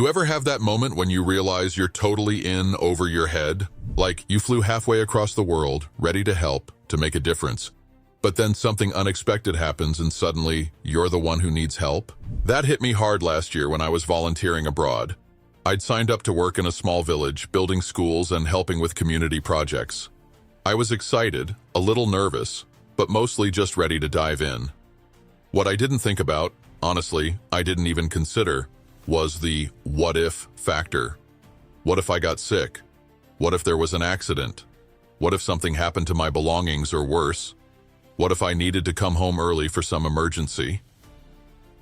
You ever have that moment when you realize you're totally in over your head? Like you flew halfway across the world, ready to help, to make a difference. But then something unexpected happens and suddenly you're the one who needs help? That hit me hard last year when I was volunteering abroad. I'd signed up to work in a small village, building schools and helping with community projects. I was excited, a little nervous, but mostly just ready to dive in. What I didn't think about, honestly, I didn't even consider, was the what if factor. What if I got sick? What if there was an accident? What if something happened to my belongings or worse? What if I needed to come home early for some emergency?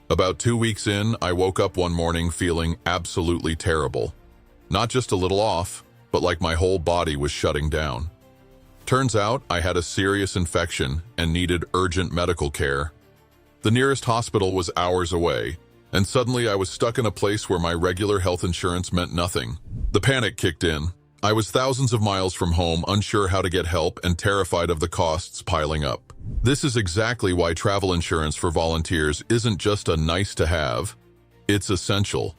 About 2 weeks in, I woke up one morning feeling absolutely terrible. Not just a little off, but like my whole body was shutting down. Turns out I had a serious infection and needed urgent medical care. The nearest hospital was hours away, and suddenly I was stuck in a place where my regular health insurance meant nothing. The panic kicked in. I was thousands of miles from home, unsure how to get help and terrified of the costs piling up. This is exactly why travel insurance for volunteers isn't just a nice to have, it's essential.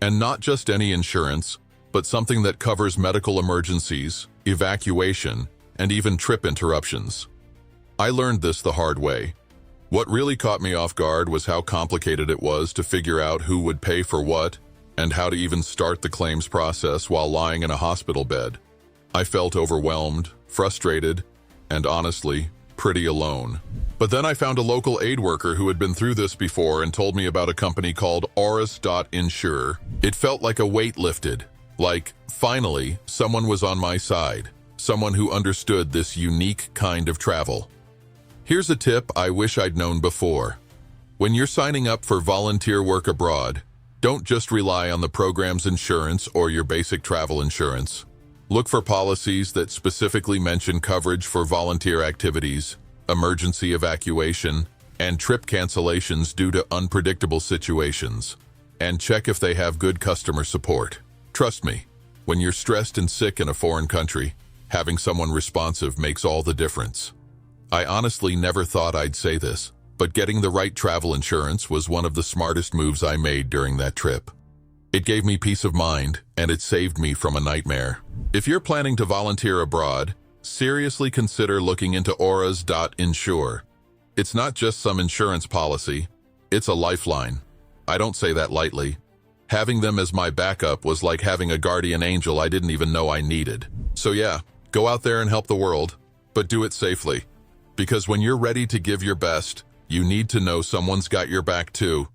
And not just any insurance, but something that covers medical emergencies, evacuation, and even trip interruptions. I learned this the hard way. What really caught me off guard was how complicated it was to figure out who would pay for what and how to even start the claims process while lying in a hospital bed. I felt overwhelmed, frustrated, and honestly, pretty alone. But then I found a local aid worker who had been through this before and told me about a company called oversight. It felt like a weight lifted, like, finally, someone was on my side, someone who understood this unique kind of travel. Here's a tip I wish I'd known before. When you're signing up for volunteer work abroad, don't just rely on the program's insurance or your basic travel insurance. Look for policies that specifically mention coverage for volunteer activities, emergency evacuation, and trip cancellations due to unpredictable situations. And check if they have good customer support. Trust me, when you're stressed and sick in a foreign country, having someone responsive makes all the difference. I honestly never thought I'd say this, but getting the right travel insurance was one of the smartest moves I made during that trip. It gave me peace of mind, and it saved me from a nightmare. If you're planning to volunteer abroad, seriously consider looking into auras.insure. It's not just some insurance policy, it's a lifeline. I don't say that lightly. Having them as my backup was like having a guardian angel I didn't even know I needed. So yeah, go out there and help the world, but do it safely. Because when you're ready to give your best, you need to know someone's got your back too.